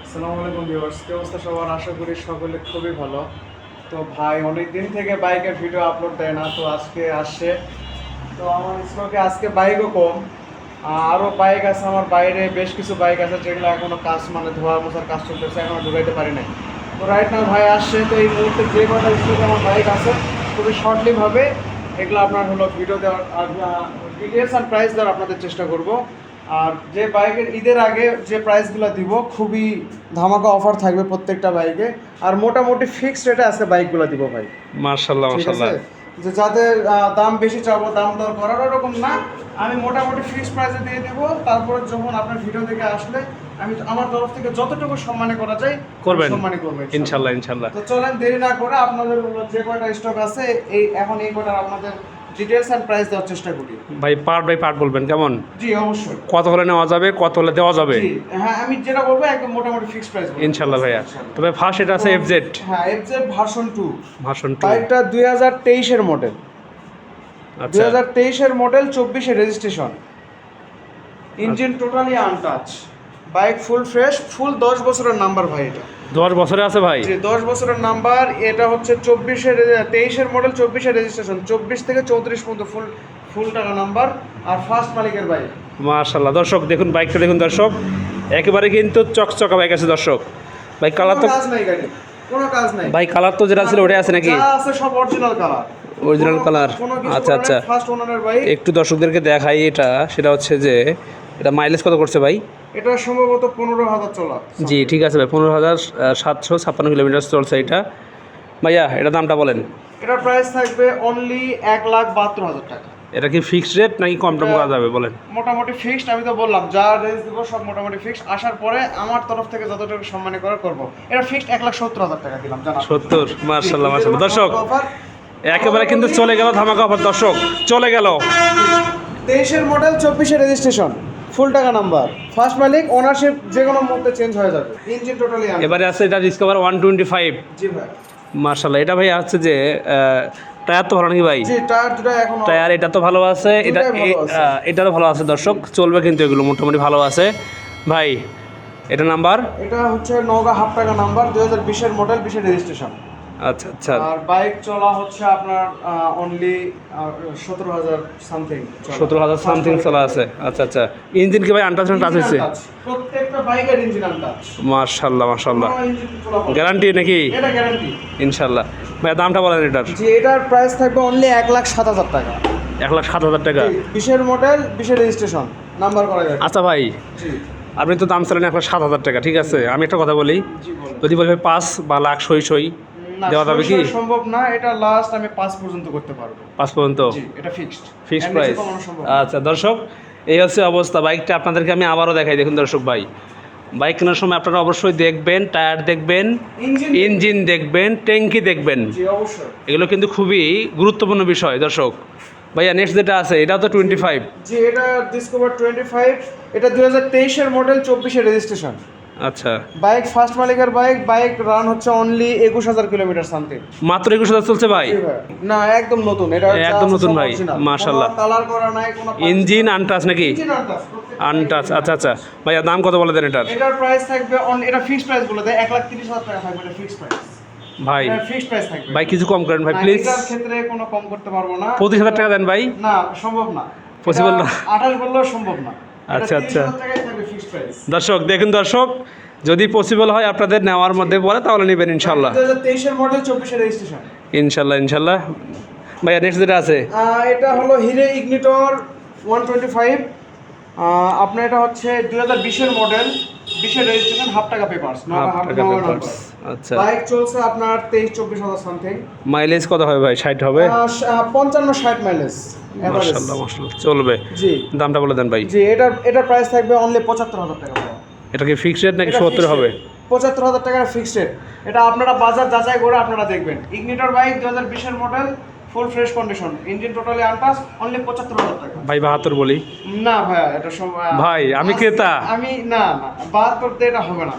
আসসালামু আলাইকুম ভিউয়ার্স, কি অবস্থা সবার? আশা করি সকলে খুবই ভালো। তো ভাই অনেক দিন থেকে বাইকের ভিডিও আপলোড দেয় না, তো আজকে আসছে। তো আমার স্টকে আজকে বাইকও কম, আরও বাইক আছে আমার বাইরে, বেশ কিছু বাইক আছে যেগুলো এখনো কাজ মানে ধোয়া মোছার কাজ চলতেছে, এখনো ঢুকাইতে পারি নাই। তো রাইট নাও ভাই আসছে, তো এই মুহূর্তে যে কটা স্টকে আমার বাইক আছে খুবই শর্টলিভাবে এগুলো আপনার হলো ভিডিও দেওয়ার আর ডিটেলস অ্যান্ড প্রাইস দেওয়ার আপনাদের চেষ্টা করব। আর যে বাইকের ঈদের আগে যে প্রাইসগুলো দিব খুবই ধামাকা অফার থাকবে প্রত্যেকটা বাইকে, আর মোটামুটি ফিক্সড রেটে আজকে বাইকগুলো দিব ভাই। মাশাআল্লাহ ঠিক মাশাআল্লাহ। আছে, যে যাদের দাম বেশি চাবো, দাম দর করার ওরকম না, আমি মোটামুটি ফিক্সড প্রাইসে দিয়ে দেবো। তারপরে যখন আপনার ভিডিও থেকে আসলে আমি আমার তরফ থেকে যতটুকু সম্মানী করা যায় করবেন সম্মানী করবো ইনশাআল্লাহ ইনশাআল্লাহ। তো চলেন দেরি না করে আপনাদের যে কয়টা স্টক আছে এই কয়টার আপনাদের ডিটেলস অ্যান্ড প্রাইস দেওয়ার চেষ্টা করি। ভাই পার্ট বাই পার্ট বলবেন কেমন? জি অবশ্যই। কত হলে নেওয়া যাবে, কত হলে দেওয়া যাবে? জি হ্যাঁ, আমি যেটা বলবো একদম মোটামুটি ফিক্সড প্রাইস বলবো ইনশাআল্লাহ ভাইয়া। ইনশাআল্লাহ। তবে ফার্স্ট এটা আছে এফজেড হ্যাঁ, এফজেড ভার্সন 2 ভার্সন 2। বাইকটা 2023 এর মডেল, আচ্ছা 2023 এর মডেল, 24 এর registration, engine totally untouch, bike full fresh, full 10 বছরের নাম্বার ভাই এটা। 10 বছরে আছে ভাই? জি 10 বছরের নাম্বার। এটা হচ্ছে 23 এর মডেল, 24 এর রেজিস্ট্রেশন, 24 থেকে 34 পর্যন্ত ফুল টাকা নাম্বার, আর ফার্স্ট মালিকের বাইক। মাশাআল্লাহ। দর্শক দেখুন বাইকটা দেখুন দর্শক, একেবারে কিন্তু চকচকা বাইক আছে দর্শক। ভাই কালার তো কোনো কাজ নাই গাড়ি, কোনো কাজ নাই ভাই, কালার তো যেটা ছিল ওটাই আছে নাকি? যা আছে সব অরিজিনাল কালার, অরিজিনাল কালার। আচ্ছা আচ্ছা, ফার্স্ট ওনারের বাইক। একটু দর্শকদেরকে দেখাই এটা, সেটা হচ্ছে যে এটা মাইলেজ কত করছে ভাই? এটা সম্ভবত 15,000 চলা। জি ঠিক আছে ভাই, 15,756 কিলোমিটার চলছে এটা। ভাইয়া এটা দামটা বলেন। এটার প্রাইস থাকবে অনলি 1,72,000 টাকা। এটা কি ফিক্সড রেট নাকি কম টম করা যাবে বলেন? মোটামুটি ফিক্সড, আমি তো বললাম যা রেঞ্জ দিব সব মোটামুটি ফিক্সড। আসার পরে আমার তরফ থেকে যতটুকু সম্মানী করা করবো। এটা ফিক্সড 1,70,000 টাকা দিলাম জানা। 70? মাশাআল্লাহ মাশাআল্লাহ। দর্শক একেবারে কিন্তু চলে গেল ধামাকা অফার দর্শক, চলে গেল। 23 এর মডেল, 24 এর রেজিস্ট্রেশন, ফুল টাকা নাম্বার, ফার্স্ট মালিক, ওনারশিপ যে কোনো মুহূর্তে চেঞ্জ হয়ে যাবে, ইঞ্জিন টোটালি আনটাচ। এবারে আছে এটা ডিসকভার 125। জি ভাই। মাশাআল্লাহ। এটা ভাই আছে যে টায়ার তো ভালো নাকি ভাই? জি টায়ার দুটো এখন টায়ার এটা তো ভালো আছে, এটা দুটাই ভালো আছে। এটারও ভালো আছে দর্শক, চলবে কিন্তু এগুলো মোটামুটি ভালো আছে ভাই। এটা নাম্বার? এটা হচ্ছে নওগাঁ হাফ টাকা নাম্বার, 2020 এর মডেল, 20 এর রেজিস্ট্রেশন। আচ্ছা আচ্ছা। আর বাইক চলা হচ্ছে আপনার অনলি 17,000 সামথিং। 17,000 সামথিং চলা আছে। আচ্ছা আচ্ছা। ইঞ্জিন কি ভাই আনটাচ না টাচ হয়েছে? প্রত্যেকটা বাইকের ইঞ্জিন আনটাচ। মাশাআল্লাহ মাশাআল্লাহ। গ্যারান্টি নাকি? এটা গ্যারান্টি ইনশাআল্লাহ। ভাই দামটা বলেন এটার। জি এটার প্রাইস থাকবে অনলি 1,07,000 টাকা। 1,07,000 টাকা? 20 এর মডেল, 20 এর রেজিস্ট্রেশন, নাম্বার করা যাবে। আচ্ছা ভাই, জি আপনি তো দাম চালেন 1,07,000 টাকা, ঠিক আছে। আমি একটা কথা বলি, জি বলুন। যদি বলবে 5 বা লাখ সই না, দেওয়া যাবে কি? সম্ভব না, এটা লাস্ট আমি 5 পর্যন্ত করতে পারবো। 5 পর্যন্ত জি এটা ফিক্সড ফিক্সড প্রাইস? আচ্ছা দর্শক এই হচ্ছে অবস্থা। বাইকটা আপনাদেরকে আমি আবারও দেখাই, দেখুন দর্শক ভাই, বাইক কেনার সময় আপনারা অবশ্যই দেখবেন, টায়ার দেখবেন, ইঞ্জিন দেখবেন, ট্যাঙ্কি দেখবেন, জি অবশ্যই। এগুলো কিন্তু খুবই গুরুত্বপূর্ণ বিষয় দর্শক। ভাইয়া নেক্সট যেটা আছে এটাও তো 25? জি এটা ডিসকভার 25, এটা 2023 এর মডেল, 24 এর রেজিস্ট্রেশন। আচ্ছা বাইক ফার্স্ট মালিকের বাইক, বাইক রান হচ্ছে অনলি 21,000 কিলোমিটার সামথিং। মাত্র 21,000 চলছে ভাই? না একদম নতুন, এটা একদম নতুন ভাই, মাশাআল্লাহ। কালার করা নাই, কোনো ইঞ্জিন আনটাচ নাকি? Engine untouch, untouch. আচ্ছা আচ্ছা ভাইয়া দাম কত বলে দেন এটার? এটার প্রাইস থাকবে এটা ফিক্সড প্রাইস বলে দেয় 1,30,000 টাকা থাকবে, এটা ফিক্সড প্রাইস ভাই। এটা ফিক্সড প্রাইস থাকবে ভাই কিছু কম করেন ভাই না, প্লিজ। এটার ক্ষেত্রে কোনো কম করতে পারবো না। 25,000 টাকা দেন ভাই। না সম্ভব না, Possible না। 28 বললেও সম্ভব না। আচ্ছা, আচ্ছা। 30,000 টাকাই থাকবে ফিক্সড প্রাইস। দর্শক দেখুন দর্শক, যদি পসিবল হয় আপনাদের নেওয়ার মধ্যে পড়ে তাহলে নেবেন ইনশাল্লাহ। 2023 এর মডেল, 24 এর রেজিস্ট্রেশন। ইনশাল্লাহ ইনশাল্লাহ। ভাইয়া নেক্সট যেটা আছে এটা হলো হিরে ইগনিটর 125। আপনার এটা হচ্ছে 2020 এর মডেল, 20 এর রেজিস্ট্রেশন, হাফ টাকা পেপারস, হাফ টাকা পেপারস। আচ্ছা বাইক চলছে আপনার 23-24,000 সামথিং। মাইলেজ কত হবে ভাই? 60 হবে? 55-60 মাইলেজ এভারেজ। মাশাআল্লাহ মাশাআল্লাহ, চলবে। জি দামটা বলে দেন ভাই। জি এটার প্রাইস থাকবে অনলি 75,000 টাকা। এটা কি ফিক্সড রেট নাকি 70 হবে? 75,000 টাকার ফিক্সড রেট। এটা আপনারা বাজার যাচাই করে আপনারা দেখবেন। ইগনিটর বাইক 2020 এর model, full fresh condition, engine totally untouch, only 75,000 টাকা। ভাই 72 বলি? না ভাইয়া এটা ভাই আমি ক্রেতা। আমি না 72 তে এটা হবে না,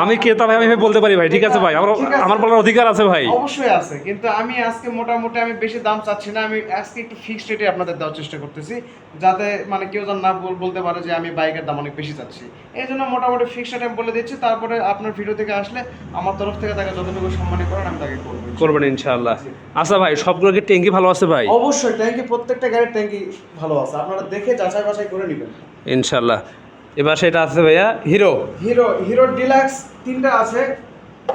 আমি ক্রেতা ভাই, আমি ভাই বলতে পারি ভাই, ঠিক আছে ভাই, আমার ঠিক আছে। আমার বলার অধিকার আছে ভাই। অবশ্যই আছে, কিন্তু আমি আজকে মোটামুটি আমি বেশি দাম চাচ্ছি না, আমি আজকে একটু ফিক্সড রেটে আপনাদের দেওয়ার চেষ্টা করতেছি, যাতে মানে কেউ যেন না বলতে পারে যে আমি বাইকের দাম অনেক বেশি চাচ্ছি। এই জন্য মোটামুটি ফিক্সড রেট আমি বলে দিচ্ছি, তারপরে আপনার ভিডিও থেকে আসলে আমার তরফ থেকে তাকে যতটুকু সম্মান করেন আমি তাকে করবো। করবেন ইনশাআল্লাহ। আচ্ছা ভাই, সবগুলো কি ট্যাঙ্কি ভালো আছে ভাই? অবশ্যই ট্যাঙ্কি, প্রত্যেকটা গাড়ির ট্যাঙ্কি ভালো আছে, আপনারা দেখে যাচাই বাছাই করে নেবেন ইনশাআল্লাহ। এবার সেটা আছে ভাইয়া হিরো। হিরো ডিলাক্স তিনটা আছে,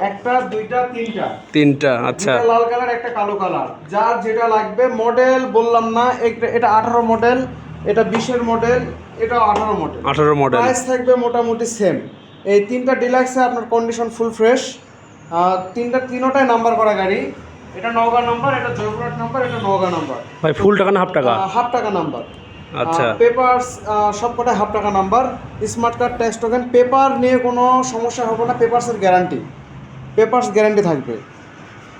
একটা দুইটা তিনটা। তিনটা, আচ্ছা। একটা লাল কালার, একটা কালো কালার, যার যেটা লাগবে। মডেল বললাম না, এটা 18 মডেল, এটা 20-এর মডেল, এটা 18 মডেল। 18 মডেল। প্রাইস থাকবে মোটামুটি সেম। এই তিনটা ডিলাক্সে আপনার কন্ডিশন ফুল ফ্রেশ, তিনোটাই নাম্বার করা গাড়ি। এটা নওগাঁ নাম্বার, এটা জয়পুরহাট নাম্বার, এটা নওগাঁ নাম্বার। ভাই ফুল টাকা না হাফ টাকা? হাফ টাকা নাম্বার। আচ্ছা। পেপারস সবকটাই হাফ টাকা number. Smart card, tax token, paper নিয়ে কোনো সমস্যা হবে না, পেপারসের গ্যারান্টি, পেপারস গ্যারান্টি থাকবে।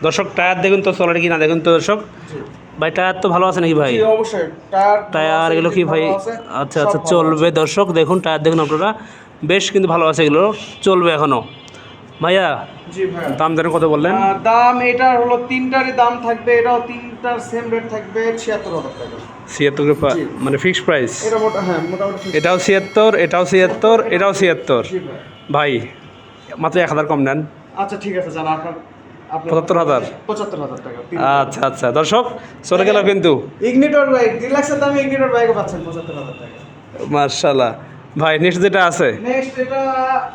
দর্শক টায়ার দেখুন তো, চলার কি না দেখুন তো দর্শক। ভাই টায়ার তো ভালো আছে নাকি ভাই? জি অবশ্যই টায়ার এগুলো কি ভাই? আচ্ছা আচ্ছা, চলবে দর্শক, দেখুন টায়ার দেখুন আপনারা, বেশ কিন্তু ভালো আছে, এগুলো চলবে এখনো। ভাইয়া জি ভাই, দাম দেন কত বললেন? দাম এটার হলো তিনটারই দাম থাকবে, এটাও তিনটার সেম রেট থাকবে 76,000 টাকা। 76 জি। মানে ফিক্সড প্রাইস? এটা মোটামুটি fixed। এটাও 76, এটাও 76, এটাও 76। জি ভাই। ভাই মাত্র 1000 কম নেন। আচ্ছা ঠিক আছে, জান আপনার 75,000। 75,000 টাকা। আচ্ছা আচ্ছা দর্শক, চলে গেল কিন্তু। ইগনিটর বাইক, ডিলাক্সের দামে ইগনিটর বাইকও পাচ্ছেন 75,000 টাকা। মাশাআল্লাহ। ভাই নেক্সট যেটা আছে, নেক্সট এটা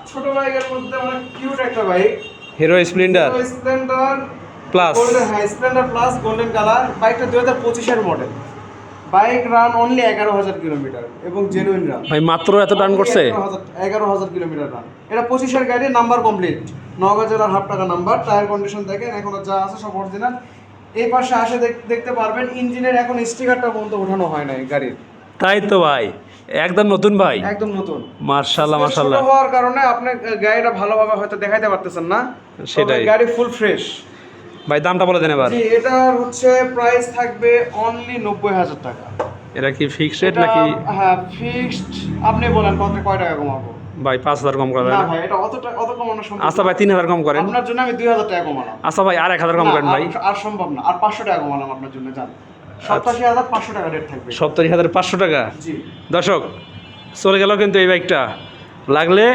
ছোট বাইকের মধ্যে অনেক কিউট একটা bike, Hero Splendor Splendor plus. Golden, হ্যাঁ স্প্লেন্ডার প্লাস গোল্ডেন কালার। বাইকটা 2025-এর model. Bike run only 11,000 kilometre এবং জেনুইন রান। ভাই মাত্র এত টার্ন করছে? 11,000 কিলোমিটার রান। এটা 25-এর গাড়ি, নাম্বার কমপ্লিট, নওগাঁ জেলার হাফ টাকা নাম্বার। টায়ার কন্ডিশন দেখেন এখনো যা আছে সব অরিজিনাল। এই পাশে আসে দেখতে পারবেন ইঞ্জিনের এখন স্টিকারটা পর্যন্ত ওঠানো হয় নাই গাড়ির। তাই তো ভাই, একদম নতুন ভাই, একদম নতুন। মাশাআল্লাহ ছোট মাশাআল্লাহ। হওয়ার কারণে আপনি গাড়িটা ভালোভাবে হয়তো দেখাইতে পারতেছেন না, সেটাই। তবে গাড়ি ফুল ফ্রেশ। ভাই দামটা বলে দেন এবার। জি, এটার হচ্ছে প্রাইস থাকবে অনলি 90,000 টাকা। এটা কি ফিক্সড রেট এটা, নাকি? হ্যাঁ ফিক্সড। আপনি বলেন কয় টাকা কমাবো? ভাই 5000 কম করা না যায় না? ভাই, এটা অত কমানো সম্ভব আচ্ছা না। ভাই 3000 কম করেন। আপনার জন্য আমি 2,000 টাকা কমালাম। আচ্ছা ভাই আর 1000 কম না, করেন ভাই। আর সম্ভব না, আর 500 টাকা কমালাম আপনার জন্য, জান 87,500 টাকা রেট থাকবে। 70,500 টাকা। জি দর্শক চলে গেল কিন্তু এই বাইকটা, লাগলে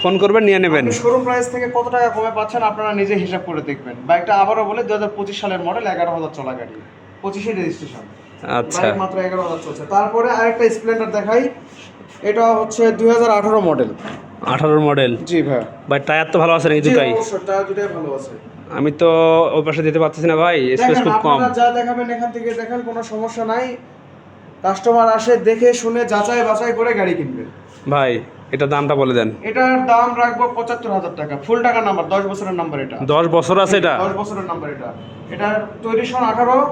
ফোন করবেন, নিয়ে নেবেন। শোরুম প্রাইস থেকে কত টাকা কমে পাচ্ছেন আপনারা নিজে হিসাব করে দেখবেন। বাইকটা আবারও বলে 2025 সালের মডেল, 11,000 চলা গাড়ি, 25-এর রেজিস্ট্রেশন। আচ্ছা বাইক মাত্র 11,000 চলছে। তারপরে আরেকটা স্প্লেন্ডার দেখাই, এটা হচ্ছে 2018 মডেল। 18 মডেল। জি ভাই। ভাই টায়ার তো ভালো আছে নাকি জি দুটাই? অবশ্যই, টায়ার দুটাই ভালো আছে। আমি তো ওই পাশে দিতে পারতেছি না ভাই, স্পেস দেখেন, খুব কম। আপনারা যা দেখাবেন এখান থেকে দেখেন, কোনো সমস্যা নাই। কাস্টমার আসে দেখে শুনে যাচাই বাছাই করে গাড়ি কিনবে। ভাই এটা দামটা বলে দেন। এটার দাম রাখবো 75,000 টাকা, ফুল টাকা নাম্বার, 10 বছরের নাম্বার। এটা 10 বছর আছে এটা? 10 বছরের নাম্বার। এটা তৈরি সন 18,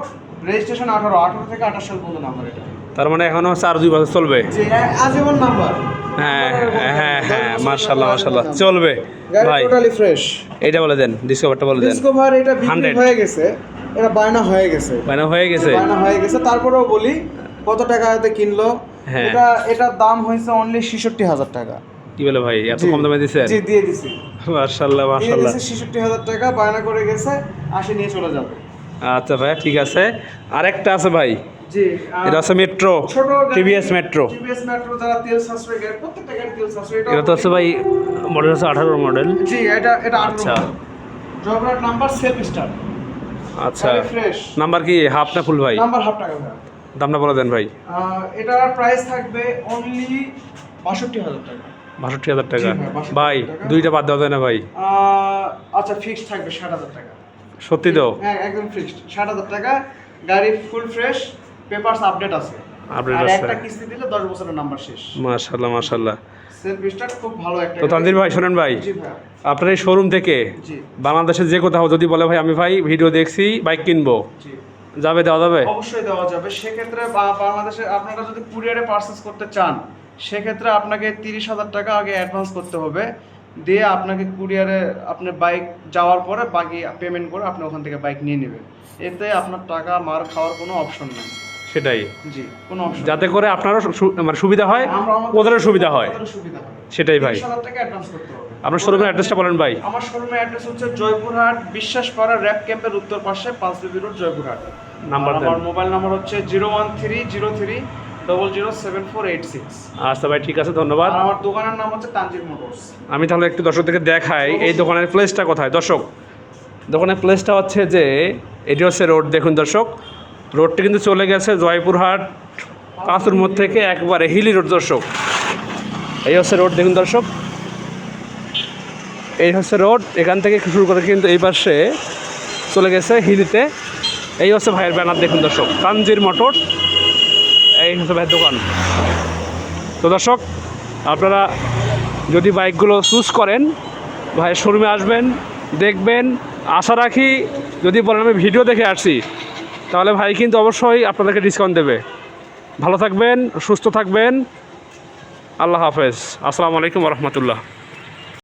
রেজিস্ট্রেশন 18 থেকে 28 সাল পর্যন্ত নাম্বার এটা। তার মানে এখনো হচ্ছে আর 2 বছর চলবে? জি, আজীবন নাম্বার। হ্যাঁ হ্যাঁ হ্যাঁ, মাশাআল্লাহ মাশাআল্লাহ, চলবে ভাই। গাড়ি টোটালি ফ্রেশ। এইটা বলে দেন, ডিসকভারটা বলে দেন। ডিসকভার এটা বিক্রি 100 হয়ে গেছে, এটা বায়না হয়ে গেছে। মানে হয়ে গেছে? বায়না হয়ে গেছে। তারপরেও বলি কত টাকাতে কিনলো। হ্যাঁ। এটার দাম হয়েছে অনলি 66,000 টাকা। কি বলে ভাই, এত জি, কম দামে দিছেন? জি দিয়ে দিছি। মাশাআল্লাহ দিয়ে মাশাআল্লাহ। দিছি 66,000 টাকা, বায়না করে গেছে, আসে নিয়ে চলে যাবে। আচ্ছা ভাই ঠিক আছে। আরেকটা আছে ভাই, জি, এটা আছে মেট্রো, ছোট টিভিএস মেট্রো। টিভিএস মেট্রো, যারা তেল সাশ্রয় গাড়ি, প্রত্যেকটা গাড়ি তেল সাশ্রয়। এটা তো আছে ভাই মডেল আছে 18 মডেল। জি, এটা 18 আচ্ছা। জবরাট নাম্বার, সেলফ স্টার্ট। আচ্ছা, ফ্রেশ নাম্বার কি হাফ না ফুল ভাই? নাম্বার হাফ টাকা ভাই। দামটা বলে দেন ভাই। এটার প্রাইস থাকবে অনলি 62,000 টাকা। 62,000 টাকা? জি ভাই, 62,000 ভাই টাকা। দুইটা বাদ দেওয়া যায় না ভাই? আচ্ছা ফিক্সড থাকবে 60,000 টাকা। সত্যি তো? হ্যাঁ একদম ফিক্সড 60,000 টাকা। গাড়ি ফুল ফ্রেশ, পেপারস আপডেট আছে। আপডেট আর আছে? একটা কিস্তি দিলে 10 বছরের নাম্বার শেষ। মাশাআল্লাহ মাশাআল্লাহ। সেলফ স্টার্ট, খুব ভালো একটা তো তানজির ভাই শোনেন ভাই, জি ভাই। আপনার এই শোরুম থেকে জি বাংলাদেশের যে কোথাও যদি বলে ভাই আমি ভাই ভিডিও দেখছি বাইক কিনবো, জি যাবে, দেওয়া যাবে? অবশ্যই দেওয়া যাবে। সেক্ষেত্রে বাংলাদেশে আপনারা যদি কুরিয়ারে পারচেস করতে চান, সেক্ষেত্রে আপনাকে 30,000 টাকা আগে অ্যাডভান্স করতে হবে, দিয়ে আপনাকে কুরিয়ারে আপনার বাইক যাওয়ার পরে বাকি পেমেন্ট করে আপনি ওখান থেকে বাইক নিয়ে নেবেন। এতে আপনার টাকা মার খাওয়ার কোনো অপশন নেই। সেটাই, জি, কোনো অপশন যাতে করে আপনারও মানে সুবিধা হয়, ওদেরও সুবিধা হয়। সুবিধা হবে। সেটাই ভাই। 30,000 টাকা অ্যাডভান্স করতে হবে। আপনার শোরুমের অ্যাড্রেসটা বলেন ভাই। আমার শোরুমের অ্যাড্রেস হচ্ছে জয়পুরহাট বিশ্বাসপাড়া র্যাপ ক্যাম্পের উত্তর পাশে 5 রোড জয়পুরহাট। নাম্বার দেন। আমার মোবাইল নাম্বার হচ্ছে 01303007486। আচ্ছা ভাই, ঠিক আছে, ধন্যবাদ। আর আমার দোকানের নাম হচ্ছে তানজির মোটরস। আমি তাহলে একটু দর্শকদেরকে দেখাই এই দোকানের প্লেসটা কোথায়। দর্শক, দোকানের প্লেসটা হচ্ছে যে এটি হচ্ছে রোড, দেখুন দর্শক, রোডটি কিন্তু চলে গেছে জয়পুরহাট পাঁচুর মোড় থেকে একবারে হিলি রোড। দর্শক, এই হচ্ছে রোড, দেখুন দর্শক, এই হচ্ছে রোড। এখান থেকে শুরু করে কিন্তু এই পাশে চলে গেছে হিলিতে। এই হচ্ছে ভাইয়ের ব্যানার, দেখুন দর্শক, তানজির মোটর। এই হচ্ছে ভাইয়ের দোকান। তো দর্শক, আপনারা যদি বাইকগুলো চুজ করেন, ভাইয়ের শোরুমে আসবেন, দেখবেন। আশা রাখি যদি বলেন আমি ভিডিও দেখে আসছি, তাহলে ভাই কিন্তু অবশ্যই আপনাদেরকে ডিসকাউন্ট দেবে। ভালো থাকবেন, সুস্থ থাকবেন। আল্লাহ হাফেজ। আসসালামু আলাইকুম রহমতুল্লাহ।